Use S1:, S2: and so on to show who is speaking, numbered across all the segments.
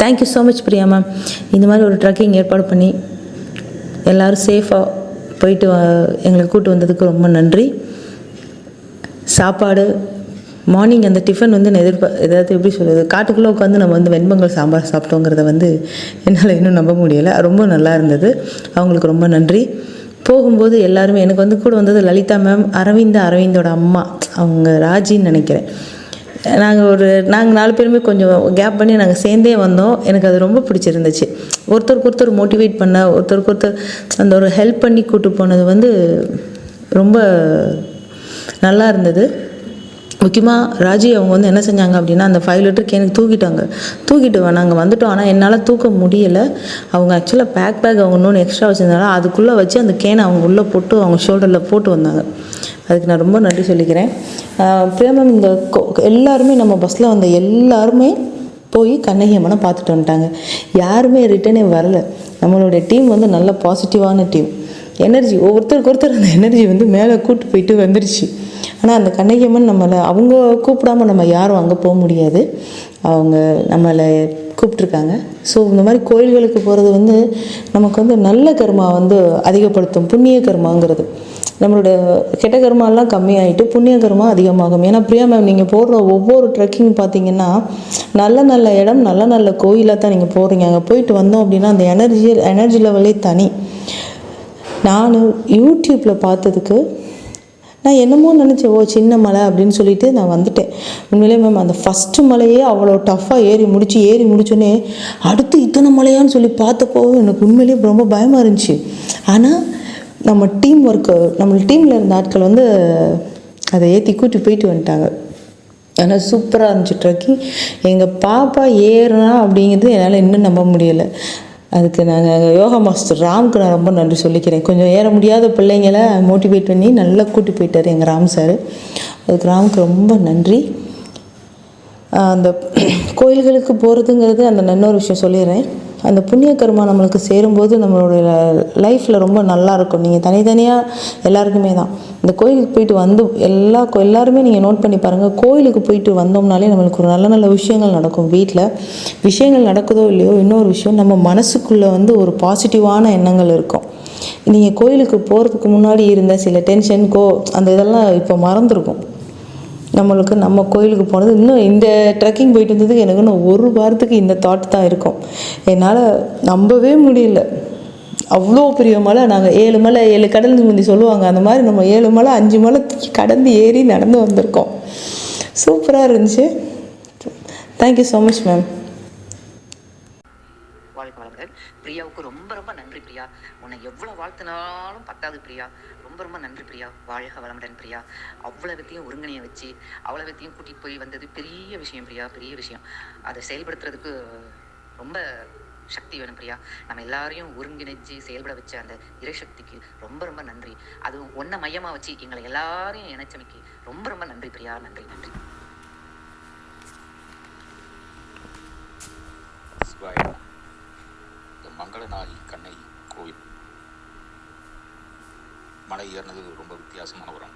S1: Thank you so much Priya ma'am. இந்த மாதிரி ஒரு ட்ரக்கிங் ஏற்பாடு பண்ணி எல்லோரும் சேஃபாக போயிட்டு எங்களை கூப்பிட்டு வந்ததுக்கு ரொம்ப நன்றி. சாப்பாடு மார்னிங் அந்த டிஃபன் வந்து நான் ஏதாவது எப்படி சொல்கிறது, காட்டுக்குள்ளே உட்காந்து நம்ம வந்து வெண்பொங்கல் சாம்பார் சாப்பிட்டோங்கிறத வந்து என்னால் இன்னும் நம்ப முடியலை. ரொம்ப நல்லா இருந்தது. அவங்களுக்கு ரொம்ப நன்றி. போகும்போது எல்லாருமே எனக்கு வந்து கூட வந்தது லலிதா மேம், அரவிந்தோட அம்மா, அவங்க ராஜின்னு நினைக்கிறேன். நாங்கள் 4 பேருமே கொஞ்சம் கேப் பண்ணி நாங்கள் சேர்ந்தே வந்தோம். எனக்கு அது ரொம்ப பிடிச்சிருந்துச்சு. ஒருத்தருக்கு ஒருத்தர் மோட்டிவேட் பண்ண, ஒருத்தருக்கு ஒருத்தர் அந்த ஒரு ஹெல்ப் பண்ணி கூப்பிட்டு போனது வந்து ரொம்ப நல்லா இருந்தது. முக்கியமாக ராஜி அவங்க வந்து என்ன செஞ்சாங்க அப்படின்னா, அந்த 5 லிட்டர் கேனுக்கு தூக்கிட்டு நாங்கள் வந்துட்டோம். ஆனால் என்னால் தூக்க முடியலை. அவங்க ஆக்சுவலாக பேக் அவங்க இன்னொன்று எக்ஸ்ட்ரா வச்சுருந்தாலும் அதுக்குள்ளே வச்சு அந்த கேனை அவங்க உள்ளே போட்டு அவங்க ஷோல்டரில் போட்டு வந்தாங்க. அதுக்கு நான் ரொம்ப நன்றி சொல்லிக்கிறேன். பிரேமம் இந்த எல்லாருமே நம்ம பஸ்ஸில் வந்த எல்லாருமே போய் கண்ணகி அம்மனை பார்த்துட்டு வந்துட்டாங்க. யாருமே ரிட்டனே வரல. நம்மளுடைய டீம் வந்து நல்ல பாசிட்டிவான டீம். எனர்ஜி ஒவ்வொருத்தருக்கு ஒருத்தர் அந்த எனர்ஜி வந்து மேலே கூப்பிட்டு போயிட்டு வந்துடுச்சு. ஆனால் அந்த கண்ணகி அம்மன் அவங்க கூப்பிடாம நம்ம யாரும் அங்கே போக முடியாது. அவங்க நம்மளை கூப்பிட்ருக்காங்க. ஸோ இந்த மாதிரி கோயில்களுக்கு போகிறது வந்து நமக்கு வந்து நல்ல கர்மா வந்து அதிகப்படுத்தும். புண்ணிய கர்மாங்கிறது நம்மளோட கெட்ட கர்மாலாம் கம்மியாகிட்டு புண்ணிய கர்மா அதிகமாகும். ஏன்னா பிரியா மேம், நீங்கள் போடுற ஒவ்வொரு ட்ரெக்கிங் பார்த்தீங்கன்னா நல்ல இடம், நல்ல கோயிலாக தான் நீங்கள் போகிறீங்க. அங்கே போயிட்டு வந்தோம் அப்படின்னா அந்த எனர்ஜி லெவலே தனி. நான் யூடியூப்பில் பார்த்ததுக்கு நான் என்னமோ நினச்சேன், சின்ன மலை அப்படின்னு சொல்லிட்டு நான் வந்துட்டேன். உண்மையிலே மேம் அந்த ஃபஸ்ட்டு மலையே அவ்வளோ டஃப்பாக ஏறி முடிச்சோன்னே அடுத்து இத்தனை மலையான்னு சொல்லி பார்த்தப்போ எனக்கு உண்மையிலேயே ரொம்ப பயமாக இருந்துச்சு. ஆனால் நம்ம டீமில் இருந்த ஆட்கள் வந்து அதை ஏற்றி கூட்டி போயிட்டு வந்துட்டாங்க. ஆனால் சூப்பராக இருந்துச்சு ட்ரெக்கிங். எங்கள் பாப்பா ஏறுனா அப்படிங்கிறது என்னால் இன்னும் நம்ப முடியலை. அதுக்கு நாங்கள் யோகா மாஸ்டர் ராமுக்கு நான் ரொம்ப நன்றி சொல்லிக்கிறேன். கொஞ்சம் ஏற முடியாத பிள்ளைங்களை மோட்டிவேட் பண்ணி நல்லா கூட்டி போயிட்டார் எங்கள் ராம் சார். அதுக்கு ராமுக்கு ரொம்ப நன்றி. அந்த கோயில்களுக்கு போகிறதுங்கிறது அந்த இன்னொரு விஷயம் சொல்லிடுறேன். அந்த புண்ணிய கர்மா நம்மளுக்கு சேரும்போது நம்மளுடைய லைஃப்பில் ரொம்ப நல்லாயிருக்கும். நீங்கள் தனித்தனியாக எல்லாருக்குமே தான் இந்த கோயிலுக்கு போயிட்டு வந்து எல்லாருமே நீங்கள் நோட் பண்ணி பாருங்கள். கோயிலுக்கு போயிட்டு வந்தோம்னாலே நம்மளுக்கு ஒரு நல்ல விஷயங்கள் நடக்கும். வீட்டில் விஷயங்கள் நடக்குதோ இல்லையோ, இன்னொரு விஷயம் நம்ம மனசுக்குள்ளே வந்து ஒரு பாசிட்டிவான எண்ணங்கள் இருக்கும். நீங்கள் கோயிலுக்கு போகிறதுக்கு முன்னாடி இருந்த சில டென்ஷன் அந்த இதெல்லாம் இப்போ மறந்துருக்கும். நம்ம கோயிலுக்கு போனது இன்னும் இந்த ட்ரெக்கிங் போயிட்டு வந்ததுக்கு எனக்கு இன்னும் 1 வாரத்துக்கு இந்த தாட் தான் இருக்கும். என்னால் நம்பவே முடியல. அவ்வளோ பெரிய மலை. நாங்கள் 7 மலை 7 கடல் முந்தி சொல்லுவாங்க, அந்த மாதிரி நம்ம 7 மலை 5 மலை கடந்து ஏறி நடந்து வந்திருக்கோம். சூப்பராக இருந்துச்சு. Thank you so much ma'am.
S2: பிரியாவுக்கு ரொம்ப நன்றி பிரியா. உன்னை எவ்வளோ வாழ்த்தினாலும் பத்தாது பிரியா. ரொம்ப நன்றி பிரியா. வாழ்க வளமுடன் பிரியா. அவ்வளவுத்தையும் ஒருங்கிணைய வச்சு அவ்வளவுத்தையும் கூட்டிகிட்டு போய் வந்தது பெரிய விஷயம் பிரியா, பெரிய விஷயம். அதை செயல்படுத்துறதுக்கு ரொம்ப சக்தி வேணும் பிரியா. நம்ம எல்லாரையும் ஒருங்கிணைச்சு செயல்பட வச்ச அந்த இறைசக்திக்கு ரொம்ப நன்றி. அது ஒன்றை மையமாக வச்சு எங்களை எல்லாரையும் இணைச்சமைக்கு ரொம்ப நன்றி பிரியா. நன்றி.
S3: மங்களநாயகி கண்ணகி கோயில் மலை ஏறினது ரொம்ப வித்தியாசமான வரும்.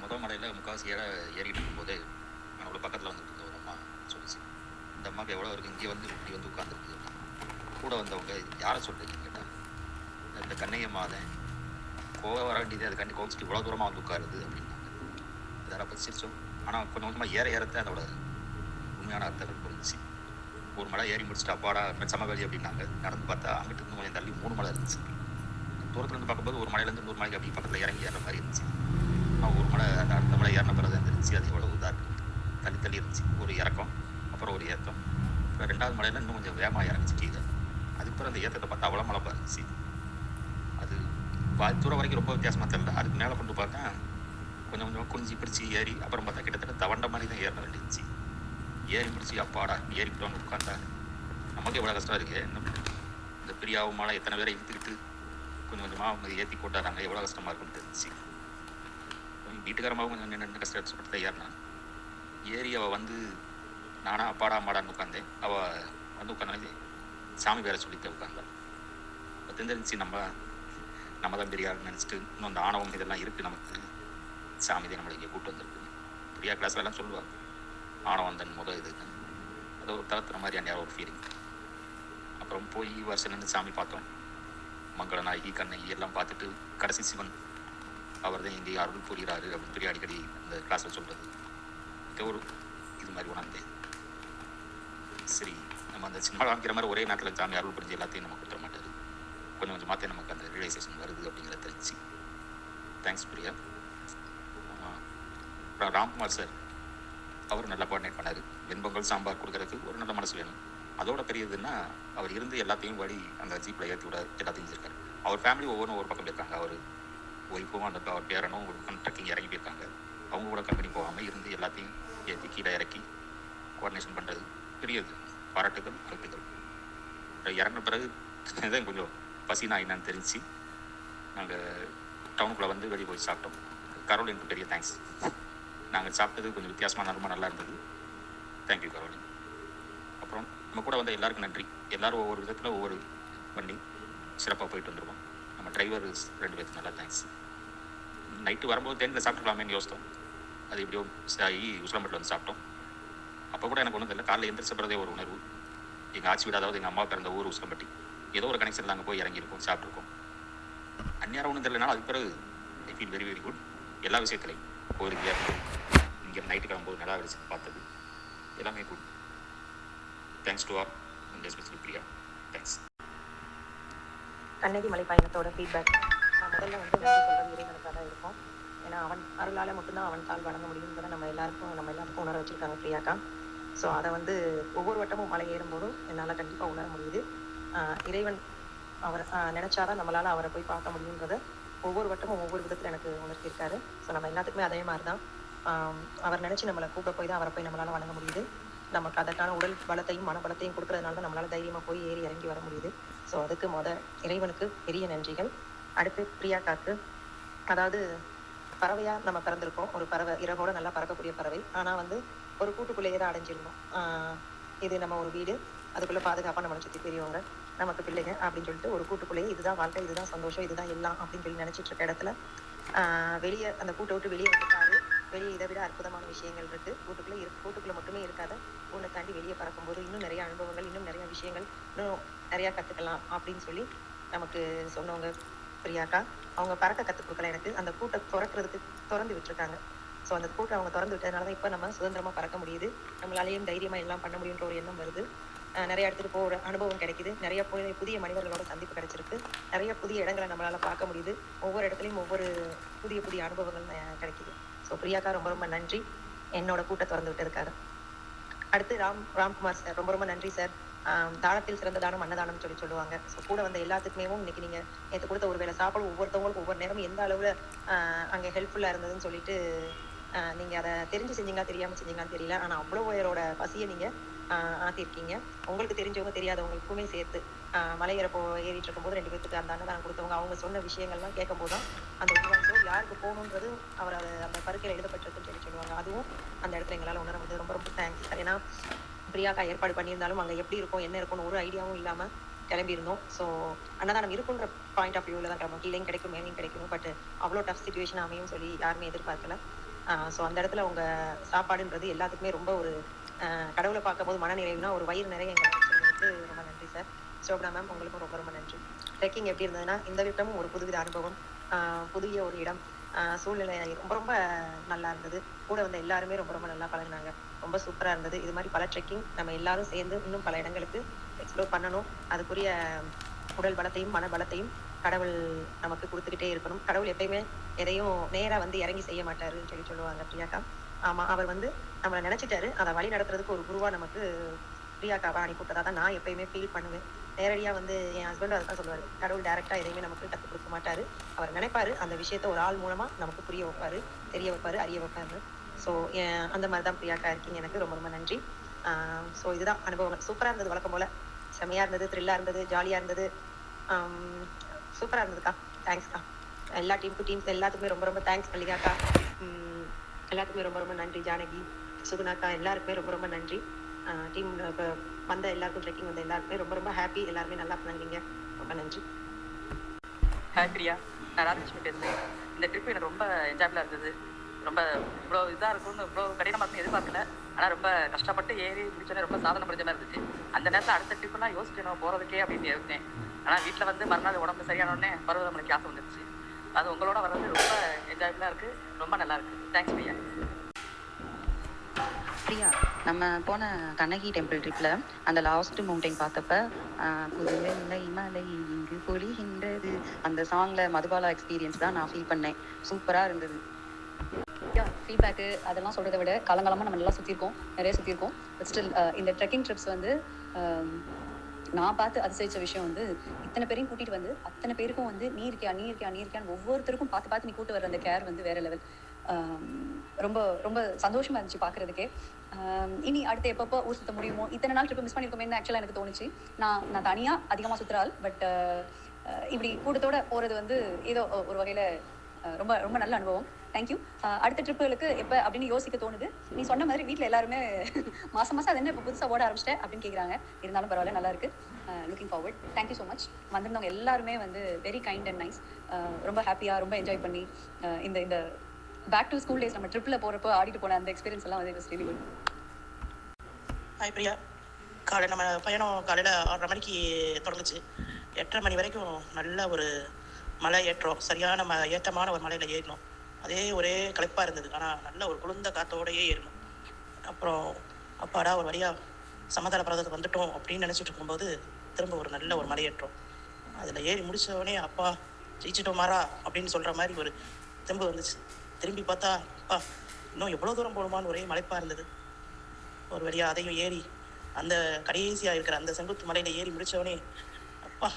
S3: முதல் மலையில் முக்கால்வாசி ஏறிக்கிட்டு இருக்கும்போது அவ்வளோ பக்கத்தில் வந்துட்டு இருந்த ஒரு அம்மா சொல்லிச்சு, இந்த அம்மாவுக்கு எவ்வளோ இருக்குது, இங்கே வந்து இப்படி வந்து உட்காந்துருக்கு. கூட வந்தவங்க யாரை சொல்கிறீங்க கேட்டால், இந்த கண்ணகி அம்மா தான் கோவம் வர வேண்டியது, அதுக்காண்டி கோவிச்சிட்டு இவ்வளோ தூரமாக வந்து உட்காருது அப்படின்னாங்க. இதெல்லாம் பற்றி சிரிச்சோம். ஆனால் கொஞ்சம் கொஞ்சமாக ஏறத்தான் அதோட உண்மையான அர்த்தங்கள் புரிஞ்சிச்சு. ஒரு மலை ஏறி முடிச்சுட்டு அப்பாடா சமவெளி அப்படின்னாங்க. நடந்து பார்த்தா அங்கிட்டு இருந்து கொஞ்சம் தள்ளி 3 மலை இருந்துச்சு. தூரத்துலேருந்து பார்க்கும்போது ஒரு மலையிலேருந்து 100 மலைக்கு அப்படி பக்கத்தில் இறங்கி ஏற மாதிரி இருந்துச்சு. ஆனால் ஒரு மலை அந்த அடுத்த மலை ஏறின பிறகு இருந்துச்சு. அது எவ்வளோ இதாக இருக்குது, தள்ளி இருந்துச்சு. ஒரு இறக்கம், அப்புறம் ஒரு ஏற்றம். அப்புறம் 2வது மலையில் இன்னும் கொஞ்சம் வேகமாக இறங்குச்சு கீழே. அதுக்கப்புறம் அந்த ஏற்றத்தை பார்த்தா அவ்வளோ மலை இருந்துச்சு. அது தூரம் வரைக்கும் ரொம்ப வித்தியாசமாக தெரியல. அதுக்கு மேலே கொண்டு பார்த்தா கொஞ்சம் குனிஞ்சி பிடிச்சி ஏறி அப்புறம் பார்த்தா கிட்டத்தட்ட தவண்ட மாதிரி தான் ஏற வேண்டியிருந்துச்சு. ஏறி பிடிச்சி அப்பாடா ஏறிக்கிட்டோன்னு உட்காந்தா நமக்கு எவ்வளோ கஷ்டம் இருக்குது. இந்த பிரியாவும் மலை எத்தனை பேரை இழுத்துக்கிட்டு கொஞ்சமாக அவங்க ஏற்றி போட்டாராங்க, எவ்வளோ கஷ்டமாக இருக்குன்னு தெரிஞ்சிச்சு. வீட்டுக்காரமாக கொஞ்சம் நின்று கஷ்டப்பட்டு தான் ஏறினான். ஏறி அவள் வந்து நானாக அப்பாடா அம்மாடான்னு உட்காந்தேன். அவள் வந்து உட்காந்து சாமி வேற சொல்லிட்டு உட்காந்தான். அப்போ தெரிஞ்சிச்சு நம்ம தான் பெரியாருன்னு நினச்சிட்டு இன்னும் அந்த ஆணவம் இதெல்லாம் இருக்குது நமக்கு. சாமி தான் நம்மளை இங்கே கூப்பிட்டு வந்திருக்கு. பிரியா கிளாஸ்லாம் சொல்லுவாள், ஆணவம் தன் இது அது ஒரு தளர்த்துற மாதிரியான ஒரு ஃபீலிங். அப்புறம் போய் வருஷம் நின்று சாமி பார்த்தோம். மங்களநாயகி கண்ணகி எல்லாம் பார்த்துட்டு கடைசி சிவன் அவர் தான் இங்கே அருள் புரிகிறாரு அப்படின்னு சொல்லி அடிக்கடி அந்த கிளாஸில் சொல்கிறது ஒரு இது மாதிரி உணர்ந்தேன். சரி, நம்ம அந்த சினிமா காமிக்கிற மாதிரி ஒரே நாட்டில் சாமி அருள் புரிஞ்சு எல்லாத்தையும் நம்ம கொடுத்துட மாட்டார். கொஞ்சம் கொஞ்சமாகத்தே நமக்கு அந்த ரியலைசேஷன் வருது அப்படிங்கிறத தெரிஞ்சு தேங்க்ஸ் பிரியா. அப்புறம் ராம்குமார் சார் அவர் நல்லா கோஆர்டினேட் பண்ணார். வெண்பொங்கல் சாம்பார் கொடுக்கறதுக்கு ஒரு நல்ல மனசு வேணும். அதோட பெரியதுன்னா அவர் இருந்து எல்லாத்தையும் வழி அந்த ஜீப்பில் ஏற்றி விட எல்லாத்தையும் செஞ்சிருக்காரு. அவர் ஃபேமிலி ஒவ்வொரு பக்கம் போயிருக்காங்க. அவர் ஒய்ஃபும் அந்த அவர் பேரனும் ஒரு பக்கம் ட்ரெக்கிங் இறங்கி போயிருக்காங்க. அவங்க கூட கம்பெனி போகாமல் இருந்து எல்லாத்தையும் ஏற்றி கீழே இறக்கி கோஆர்டினேஷன் பண்ணுறது பெரியது. பாராட்டுகள், வாழ்த்துக்கள். இறங்கின பிறகு தான் கொஞ்சம் பசினா என்னன்னு தெரிஞ்சு நாங்கள் டவுனுக்குள்ளே வந்து வெளியே போய் சாப்பிட்டோம். கரோலினுக்கு பெரிய தேங்க்ஸ். நாங்கள் சாப்பிட்டது கொஞ்சம் வித்தியாசமாக ரொம்ப நல்லா இருந்தது. Thank you Caroline. அப்புறம் நம்ம கூட வந்த எல்லாருக்கும் நன்றி. எல்லோரும் ஒவ்வொரு விதத்தில் ஒவ்வொரு பண்ணி சிறப்பாக போயிட்டு வந்துருக்கோம். நம்ம டிரைவர் 2 பேருக்கு நல்லா தேங்க்ஸ். நைட்டு வரும்போது தேனியில் சாப்பிட்டுக்கலாமேன்னு யோசித்தோம். அது எப்படியோ ஆகி உசிலம்பட்டில் வந்து சாப்பிட்டோம். அப்போ கூட எனக்கு ஒன்றும் தெரியல. காலையில் எந்திரிச்ச பிறதே ஒரு உணர்வு. எங்கள் ஆட்சி வீடு, அதாவது எங்கள் அம்மா பிறந்த ஊர் உசிலம்பட்டி, ஏதோ ஒரு கனெக்ஷனில் நாங்கள் போய் இறங்கியிருக்கோம், சாப்பிட்ருக்கோம். அந்நேரம் ஒன்றும் தெரியலனாலும் அதுக்கு பிறகு I feel very very good. எல்லா விஷயத்துலையும் கோயிலுக்கு ஏற்படும், இங்கே நைட்டு கிளம்பும்போது நல்லா வெளிச்சு பார்த்தது எல்லாமே good. Thanks to all, especially Priya. Thanks.
S4: Kannagi மலை பயணத்தோட ஃபீட்பேக். நான் முதல்ல வந்து நன்றி சொல்கிறது இறைவனுக்காக தான் இருக்கும். ஏன்னா அவன் அருளால் மட்டும்தான் அவன் தாள் வழங்க முடியுங்கிறத நம்ம எல்லாருக்கும் உணர வச்சுருக்காங்க பிரியாக்கா. ஸோ அதை வந்து ஒவ்வொரு வட்டமும் மலை ஏறும்போதும் என்னால் கண்டிப்பாக உணர முடியுது. இறைவன் அவர் நினச்சாதான் நம்மளால் அவரை போய் பார்க்க முடியுன்றதை ஒவ்வொரு வட்டமும் ஒவ்வொரு விதத்தில் எனக்கு உணர்த்தியிருக்காரு. ஸோ நம்ம எல்லாத்துக்குமே அதே மாதிரி தான். அவர் நினச்சி நம்மளை கூப்பிட போய் தான் அவரை போய் நம்மளால் வணங்க முடியுது. நமக்கு அதற்கான உடல் பலத்தையும் மனபலத்தையும் கொடுக்கறதுனால தான் நம்மளால் தைரியமாக போய் ஏறி இறங்கி வர முடியுது. ஸோ அதுக்கு இறைவனுக்கு பெரிய நன்றிகள். அடுத்து பிரியாக்காக்கு, அதாவது பறவையாக நம்ம பிறந்திருக்கோம். ஒரு பறவை, இரவோட நல்லா பறக்கக்கூடிய பறவை. ஆனால் வந்து ஒரு கூட்டுக்குள்ளேயே தான் அடைஞ்சிருந்தோம். இது நம்ம ஒரு வீடு, அதுக்குள்ளே பாதுகாப்பாக நம்மளை சுற்றி பெரியவங்க, நமக்கு பிள்ளைங்க அப்படின்னு சொல்லிட்டு ஒரு கூட்டுக்குள்ளேயே இதுதான் வாழ்க்கை, இதுதான் சந்தோஷம், இதுதான் எல்லாம் அப்படின்னு சொல்லி நினச்சிட்டு இருக்க இடத்துல வெளியே அந்த கூட்டை விட்டு வெளியே வந்துட்டாரு. வெளியே இதை விட அற்புதமான விஷயங்கள் இருக்குது. கூட்டுக்குள்ளே மட்டுமே இருக்காத கூண்டை தாண்டி வெளியே பறக்கும்போது இன்னும் நிறைய அனுபவங்கள், இன்னும் நிறைய விஷயங்கள், இன்னும் நிறையா கற்றுக்கலாம் அப்படின்னு சொல்லி நமக்கு சொன்னவங்க பிரியாக்கா. அவங்க பறக்க கற்றுக் கொடுக்கல, எனக்கு அந்த கூட்டை திறந்து விட்டுருக்காங்க. ஸோ அந்த கூட்டை அவங்க திறந்து விட்டதுனால தான் இப்போ நம்ம சுதந்திரமாக பறக்க முடியுது. நம்மளாலேயும் தைரியமாக எல்லாம் பண்ண முடியுன்ற ஒரு எண்ணம் வருது. நிறைய இடத்துக்கு போகிற அனுபவம் கிடைக்குது. நிறைய புதிய மனிதர்களோட சந்திப்பு கிடைச்சிருக்கு. நிறைய புதிய இடங்களை நம்மளால் பார்க்க முடியுது. ஒவ்வொரு இடத்துலையும் ஒவ்வொரு புதிய அனுபவங்கள் கிடைக்குது. ஸோ பிரியாக்கா ரொம்ப ரொம்ப நன்றி என்னோட கூட்டை திறந்து விட்டதுக்காக. அடுத்து ராம்குமார் சார், ரொம்ப நன்றி சார். தானத்தில் சிறந்த தானம் அன்னதானம் சொல்லுவாங்க. ஸோ கூட வந்த எல்லாத்துக்குமே இன்னைக்கு நீங்கள் நேற்று கொடுத்த ஒரு வேளை சாப்பாடு ஒவ்வொருத்தவங்களுக்கும் ஒவ்வொரு நேரமும் எந்த அளவில் அங்கே ஹெல்ப்ஃபுல்லாக இருந்ததுன்னு சொல்லிட்டு நீங்கள் அதை தெரிஞ்சு செஞ்சீங்களா தெரியாமல் செஞ்சீங்களான்னு தெரியல. ஆனால் அவ்வளோ உயரோட பசியை நீங்கள் ஆற்றிருக்கீங்க. உங்களுக்கு தெரிஞ்சவங்க தெரியாதவங்களுக்குமே சேர்த்து மலை ஏறிட்டு இருக்கும்போது 2 பேருக்கு அந்த அன்னதானம் கொடுத்தவங்க அவங்க சொன்ன விஷயங்கள்லாம் கேட்கும் போது தான் அந்த உருவாசோ யாருக்கு போகணுன்றது அவர் அந்த பருக்கையில் எழுதப்பட்டிருக்குன்னு சொல்லுவாங்க. அதுவும் அந்த இடத்துல எங்களால் உணர முடியாது. ரொம்ப ரொம்ப தேங்க்ஸ் சார். ஏன்னா பிரியாக்கா ஏற்பாடு பண்ணியிருந்தாலும் அங்கே எப்படி இருக்கும் என்ன இருக்கும்னு ஒரு ஐடியாவும் இல்லாமல் கிளம்பியிருந்தோம். ஸோ அன்னதானம் இருக்குன்ற பாயிண்ட் ஆஃப் வியூவில் தான் கிளம்பும். கீழேயும் கிடைக்கும் மேலேயும் கிடைக்கணும். பட் அவ்வளோ டஃப் சுச்சுவேஷன் அமையும் சொல்லி யாருமே எதிர்பார்க்கல. ஸோ அந்த இடத்துல அவங்க சாப்பாடுன்றது எல்லாத்துக்குமே ரொம்ப ஒரு கடவுளை பார்க்கும்போது மனநிறைவுனா ஒரு வயிறு நிறைய எங்களுக்கு சொல்லிட்டு ரொம்ப நன்றி சார். சோபனா மேம், உங்களுக்கும் ரொம்ப ரொம்ப நன்றி. ட்ரெக்கிங் எப்படி இருந்ததுன்னா இந்த விட்டமும் ஒரு புதுவித அனுபவம், புதிய ஒரு இடம், சூழ்நிலை ரொம்ப நல்லா இருந்தது. கூட வந்து எல்லாருமே ரொம்ப நல்லா பழகினாங்க. ரொம்ப சூப்பராக இருந்தது. இது மாதிரி பல ட்ரெக்கிங் நம்ம எல்லாரும் சேர்ந்து இன்னும் பல இடங்களுக்கு எக்ஸ்ப்ளோர் பண்ணணும். அதுக்குரிய உடல் பலத்தையும் மன பலத்தையும் கடவுள் நமக்கு கொடுத்துக்கிட்டே இருக்கணும். கடவுள் எப்பயுமே எதையும் நேராக வந்து இறங்கி செய்ய மாட்டாருன்னு சொல்லுவாங்க பிரியாக்கா. ஆமாம், அவர் வந்து நம்மளை நினச்சிட்டாரு. அதை வழி நடத்துறதுக்கு ஒரு குருவாக நமக்கு பிரியாக்காவை அனுப்பிவிட்டதாக தான் நான் எப்பயுமே ஃபீல் பண்ணுவேன். நேரடியாக வந்து என் ஹஸ்பண்டும் அதை தான் சொல்லுவார். கடவுள் டேரெக்டாக எதையுமே நமக்கு கற்றுக் கொடுக்க மாட்டார். அவர் நினைப்பார் அந்த விஷயத்த ஒரு ஆள் மூலமாக நமக்கு புரிய வைப்பார், தெரிய வைப்பார், அறிய வைப்பார். ஸோ அந்த மாதிரி தான் பிரியாக்கா இருக்கீங்க. எனக்கு ரொம்ப ரொம்ப நன்றி. ஸோ இதுதான் அனுபவங்கள். சூப்பராக இருந்தது. வழக்கம் போல் செம்மையாக இருந்தது, த்ரில்லாக இருந்தது, ஜாலியாக இருந்தது, சூப்பராக இருந்ததுக்கா. தேங்க்ஸ்க்கா. எல்லா டீம்ஸ் எல்லாத்துக்குமே ரொம்ப ரொம்ப தேங்க்ஸ். மல்லிகாக்கா எல்லாத்துக்குமே ரொம்ப ரொம்ப நன்றி. ஜானகி, சுகுணாக்கா எல்லாருக்குமே ரொம்ப ரொம்ப நன்றி. டீம் இப்போ வந்த எல்லாருக்கும், ட்ரெக்கிங் வந்த எல்லாருக்குமே ரொம்ப ரொம்ப ஹாப்பி. எல்லாருமே நல்லா பண்ணாங்க. ரொம்ப நன்றி.
S5: ஹாய் பிரியா, நான் ராஜலட்சுமி பேசுகிறேன். இந்த ட்ரிப் எனக்கு ரொம்ப என்ஜாயபுளாக இருந்தது. ரொம்ப இவ்வளோ இதாக இருக்கும்னு இவ்வளோ கடினமாக இருக்குன்னு எதிர்பார்க்கல. ஆனால் ரொம்ப கஷ்டப்பட்டு ஏறி முடிச்சோடனே ரொம்ப சாதனை புரிஞ்ச மாதிரி இருந்துச்சு. அந்த நேரத்தில் அடுத்த ட்ரிப்புலாம் யோசிக்கணும் போகிறதுக்கே அப்படின்னு இருந்தேன். ஆனால் வீட்டில் வந்து மறுநாள் உடம்பு சரியானோடனே பருவதமலைக்கு ஆசை வந்துடுச்சு. அது உங்களோட வர்றது ரொம்ப என்ஜாயபுளாக இருக்குது, ரொம்ப நல்லா இருக்குது. தேங்க்ஸ் பிரியா.
S6: பிரியா, நம்ம போன கண்ணகி டெம்பிள் ட்ரிப்பில் அந்த லாஸ்ட் மவுண்டைன் பார்த்தப்ப புது வெள்ளை மலை இங்கு பொழிகின்றது அந்த சாங்கில் மதுபாலா எக்ஸ்பீரியன்ஸ் தான் நான் ஃபீல் பண்ணேன். சூப்பராக இருந்தது.
S7: ஃபீட்பேக்கு அதெல்லாம் சொல்கிறத விட காலங்காலமாக நம்ம நல்லா சுற்றிருக்கோம், நிறைய சுற்றிருக்கோம். பட் ஸ்டில் இந்த ட்ரெக்கிங் ட்ரிப்ஸ் வந்து நான் பார்த்து அதிசயிச்ச விஷயம் வந்து இத்தனை பேரையும் கூட்டிகிட்டு வந்து அத்தனை பேருக்கும் வந்து நீ இருக்கியான்னு ஒவ்வொருத்தருக்கும் பார்த்து பார்த்து நீ கூட்டு வர அந்த கேர் வந்து வேறு லெவல். ரொம்ப ரொம்ப சந்தோஷமாக இருந்துச்சு பார்க்குறதுக்கே. இனி அடுத்து எப்பப்போ ஊர் சுற்ற முடியுமோ, இத்தனை நாள் ட்ரிப்பு மிஸ் பண்ணியிருக்கோமேன்னு ஆக்சுவலாக எனக்கு தோணுச்சு. நான் தனியாக அதிகமாக சுற்றுறாள், பட் இப்படி கூட்டத்தோடு போகிறது வந்து ஏதோ ஒரு வகையில் ரொம்ப ரொம்ப நல்ல அனுபவம். தேங்க்யூ. அடுத்த ட்ரிப்புகளுக்கு எப்போ அப்படின்னு யோசிக்க தோணுது. நீ சொன்ன மாதிரி வீட்டில் எல்லாருமே மாதம் அது என்ன இப்போ புதுசாக ஓட ஆரம்பிச்சிட்டேன் அப்படின்னு கேட்குறாங்க. இருந்தாலும் பரவாயில்ல, நல்லா இருக்கு. Looking forward. Thank you so much. வந்திருந்தவங்க எல்லாருமே வந்து வெரி கைண்ட் அண்ட் நைஸ். ரொம்ப ஹாப்பியாக ரொம்ப என்ஜாய் பண்ணி இந்த இந்த பேக் டு ஸ்கூல் டேஸ் நம்ம ட்ரிப்பில் போகிறப்போ ஆடிட்டு போன அந்த எக்ஸ்பீரியன்ஸ் எல்லாம் வந்து it really good.
S8: Hi Priya. நம்ம பயணம் காலையில் 6:30 மணிக்கு தொடங்குச்சு. 8:30 மணி வரைக்கும் நல்ல ஒரு மலை ஏற்றம், சரியான ஏற்றமான ஒரு மலையில் ஏறினோம். அதே ஒரே களைப்பாக இருந்தது. ஆனால் நல்ல ஒரு குளிர்ந்த காற்றோடையே ஏறினோம். அப்புறம் அப்பாடா ஒரு வழியாக சமதள பர்வதத்துக்கு வந்துட்டோம் அப்படின்னு நினச்சிட்டு இருக்கும்போது திரும்ப ஒரு நல்ல ஒரு மலையேற்றம். அதில் ஏறி முடித்தவொடனே அப்பா ஜெயிச்சிட்டோமாரா அப்படின்னு சொல்கிற மாதிரி ஒரு திரும்ப வந்துச்சு. திரும்பி பார்த்தா அப்பா இன்னும் எவ்வளோ தூரம் போகணுமான்னு ஒரே மலைப்பாக இருந்தது. ஒரு வழியாக அதையும் ஏறி அந்த கடைசியாக இருக்கிற அந்த செங்குத்து மலையில் ஏறி முடித்தவொடனே அப்பா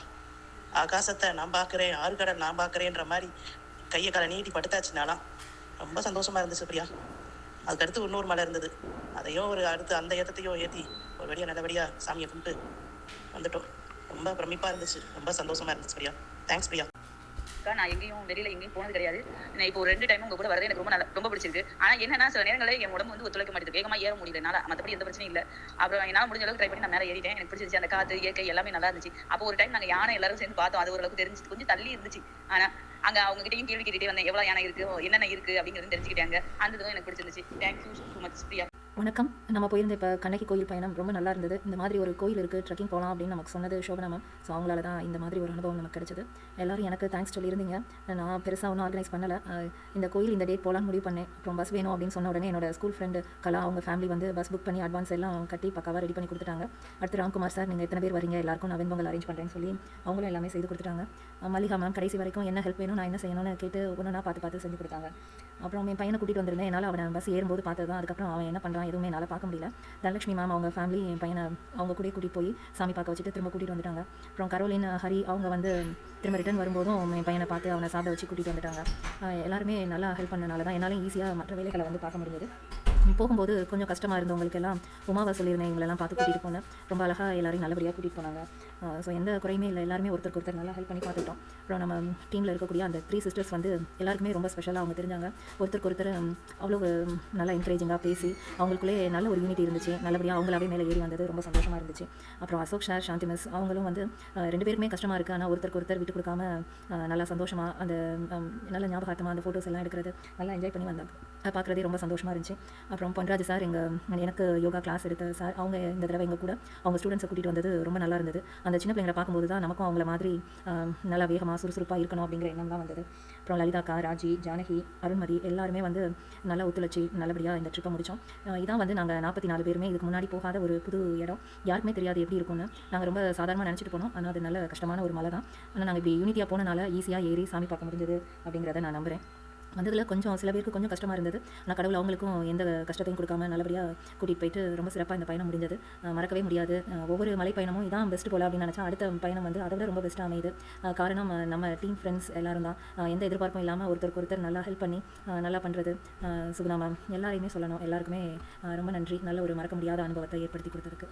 S8: ஆகாசத்தை நான் பார்க்குறேன், ஆறுகடல் நான் பார்க்குறேன்ற மாதிரி கையை காலை நீட்டி படுத்தாச்சுனாலாம் ரொம்ப சந்தோஷமாக இருந்துச்சு பிரியா. அதுக்கடுத்து இன்னொரு மலை இருந்தது. அதையும் ஒரு அடுத்து அந்த ஏற்றத்தையும் ஏற்றி ஒரு வழியாக நல்லபடியாக சாமியை கும்பிட்டு வந்துட்டோம். ரொம்ப பிரமிப்பாக இருந்துச்சு, ரொம்ப சந்தோஷமாக இருந்துச்சு பிரியா. தேங்க்ஸ் பிரியா.
S5: நான் எங்கேயும் வெளியில் எங்கேயும் போனது கிடையாது. நான் இப்போ 2 டைம் உங்கள் கூட வரது எனக்கு ரொம்ப பிடிச்சிருக்கு. ஆனால் என்னன்னா சில நேரங்களில் என் உடம்பு வந்து ஒத்துழைக்க மாட்டேது, வேகமாக ஏற முடியல என்னால். மற்றபடி எந்த பிரச்சனையும் இல்லை. அப்புறம் என்னால் முடிஞ்ச அளவுக்கு ட்ரை பண்ணி நான் மேலே ஏறிட்டேன். எனக்கு பிடிச்சிருச்சு. அந்த காற்று இயற்கை எல்லாமே நல்லா இருந்துச்சு. அப்போ ஒரு டைம் நாங்கள் யானை எல்லாரும் சேர்ந்து பார்த்தோம். அது ஓரளவுக்கு தெரிஞ்சு கொஞ்சம் தள்ளி இருந்துச்சு. ஆனால் அங்கே அவங்ககிட்டையும் கேள்வி கேட்டுகிட்டே வந்தேன், எவ்வளோ யானை இருக்குது, என்னென்ன இருக்குது அப்படிங்கிறது தெரிஞ்சுக்கிட்டாங்க. அந்த இதுவும் எனக்கு பிடிச்சிருந்துச்சு. Thank you so much Priya.
S7: வணக்கம். நம்ம போயிருந்த இப்போ கண்ணகி கோயில் பயணம் ரொம்ப நல்லா இருந்தது. இந்த மாதிரி ஒரு கோயில் இருக்குது, ட்ரெக்கிங் போகலாம் அப்படின்னு நமக்கு சொன்னது சோபனா மேம். ஸோ அவங்களால தான் இந்த மாதிரி ஒரு அனுபவம் நமக்கு கிடைச்சது. எல்லோரும் எனக்கு தேங்க்ஸ் சொல்லியிருந்தீங்க. நான் பெருசாக ஒன்றும் ஆர்கனைஸ் பண்ணலை. இந்த கோயில் இந்த டேட் போகலான்னு முடிவு பண்ணேன். அப்புறம் பஸ் வேணும் அப்படின்னு சொன்ன உடனே என்னோட ஸ்கூல் ஃப்ரெண்டு கலா அவங்க ஃபேமிலி வந்து பஸ் புக் பண்ணி அட்வான்ஸ் எல்லாம் கட்டி பக்காவாக ரெடி பண்ணி கொடுத்துட்டாங்க. அடுத்து ராம்குமார் சார், நீங்கள் எத்தனை பேர் வரீங்க, எல்லாருக்கும் நான் வெண்பொங்கல் அரேஞ்ச் பண்ணுறேன்னு சொல்லி அவங்களும் எல்லாமே செய்து கொடுத்துட்டாங்க. மல்லிகா மேம் கடைசி வரைக்கும் என்ன ஹெல்ப் வேணும், நான் என்ன செய்யணும்னு கேட்டு ஒன்று பார்த்து செஞ்சு கொடுத்தாங்க. அப்புறம் என் பையனை கூட்டிகிட்டு வந்திருந்தேன். என்னால் அவனை பஸ் ஏறும்போது பார்த்தது தான். அதுக்கப்புறம் அவன் என்ன பண்ணுறான் எதுவுமே என்னால் பார்க்க முடியல. தனலட்சுமி மேம் அவங்க ஃபேமிலி என் பையனை அவங்க கூட கூட்டிகிட்டு போய் சாமி பார்க்க வச்சுட்டு திரும்ப கூட்டிகிட்டு வந்துட்டாங்க. அப்புறம் கரோலின் ஹரி அவங்க வந்து திரும்ப ரிட்டன் வரும்போதும் என் பையனை பார்த்து அவனை சாப்பிட வச்சு கூட்டிகிட்டு வந்துட்டாங்க. எல்லாருமே நல்லா ஹெல்ப் பண்ணனால தான் என்னாலும் ஈஸியாக மற்ற வேலைகளை வந்து பார்க்க முடிஞ்சது. போகும்போது கொஞ்சம் கஷ்டமாக இருந்தவங்களுக்கெல்லாம் உமாவை சொல்லியிருந்தேன், இவங்களெல்லாம் பார்த்து கூட்டிகிட்டு போனேன். ரொம்ப அழகாக எல்லாரையும் நல்லபடியாக கூட்டிகிட்டு போனாங்க. ஸோ எந்த குறையுமே இல்லை. எல்லாருமே ஒருத்தருக்கு ஒருத்தர் நல்லா ஹெல்ப் பண்ணி பார்த்துட்டோம். அப்புறம் நம்ம டீமில் இருக்கக்கூடிய அந்த 3 சிஸ்டர்ஸ் வந்து எல்லாருக்குமே ரொம்ப ஸ்பெஷலாக அவங்க தெரிஞ்சாங்க. ஒருத்தருக்கு ஒருத்தர் அவ்வளோ நல்லா என்கரேஜிங்காக பேசி அவங்களுக்குள்ளே நல்ல ஒரு யூனிட்டி இருந்துச்சு. நல்லபடியாக அவங்களாவே மேலே ஏறி வந்தது ரொம்ப சந்தோஷமாக இருந்துச்சு. அப்புறம் அசோக் சார், சாந்தி மிஸ் அவங்களும் வந்து 2 பேருக்குமே கஷ்டமாக இருக்குது. ஆனால் ஒருத்தருக்கு ஒருத்தர் விட்டு கொடுக்காம நல்லா சந்தோஷமாக அந்த நல்ல ஞாபகார்த்தமாக அந்த ஃபோட்டோஸ் எல்லாம் எடுக்கிறது நல்லா என்ஜாய் பண்ணி வந்தாங்க. பார்க்குறதே ரொம்ப சந்தோஷமாக இருந்துச்சு. அப்புறம் பொன்ராஜ் சார் எனக்கு யோகா கிளாஸ் எடுத்த சார், அவங்க இந்த தடவை எங்கள் கூட அவங்க ஸ்டூடெண்ட்ஸை கூட்டிகிட்டு வந்தது ரொம்ப நல்லா இருந்தது. அந்த சின்ன பிள்ளைங்களை பார்க்கும்போது தான் நமக்கும் அவங்கள மாதிரி நல்லா வேகமாக சுறுசுறுப்பாக இருக்கணும் அப்படிங்கிற எண்ணம் தான் வந்தது. அப்புறம் லலிதாக்கா, ராஜி, ஜானகி, அருண்மதி எல்லாருமே வந்து நல்லா ஒத்துழைச்சி நல்லபடியாக இந்த ட்ரிப்பை முடித்தோம். இதான் வந்து நாங்கள் 44 பேருமே இதுக்கு முன்னாடி போகாத ஒரு புது இடம். யாருக்குமே தெரியாது எப்படி இருக்கும்னு. நாங்கள் ரொம்ப சாதாரணமாக நினச்சிட்டு போனோம். ஆனால் அது நல்ல கஷ்டமான ஒரு மலை தான். ஆனால் நாங்கள் இப்படி யூனிட்டியாக போனனால ஈஸியாக ஏறி சாமி பார்க்க முடிஞ்சது அப்படிங்கிறத நான் நம்புகிறேன். வந்ததில் கொஞ்சம் சில பேருக்கு கொஞ்சம் கஷ்டமாக இருந்தது. ஆனால் கடவுள் அவங்களுக்கும் எந்த கஷ்டத்தையும் கொடுக்காம நல்லபடியாக கூட்டிகிட்டு போயிட்டு ரொம்ப சிறப்பாக இந்த பயணம் முடிஞ்சது. மறக்கவே முடியாது. ஒவ்வொரு மலை பயணமும் இதான் பெஸ்ட்டு போல அப்படின்னு நினச்சா அடுத்த பயணம் வந்து அதை விட ரொம்ப பெஸ்ட்டாக அமையுது. காரணம் நம்ம டீம் ஃப்ரெண்ட்ஸ் எல்லோரும் தான். எந்த எதிர்பார்ப்பும் இல்லாமல் ஒருத்தருக்கு ஒருத்தர் நல்லா ஹெல்ப் பண்ணி நல்லா பண்ணுறது. சுகுணா மேம் எல்லாரையுமே சொல்லணும். எல்லாருக்குமே ரொம்ப நன்றி. நல்ல ஒரு மறக்க முடியாத அனுபவத்தை ஏற்படுத்தி கொடுத்ததுக்கு.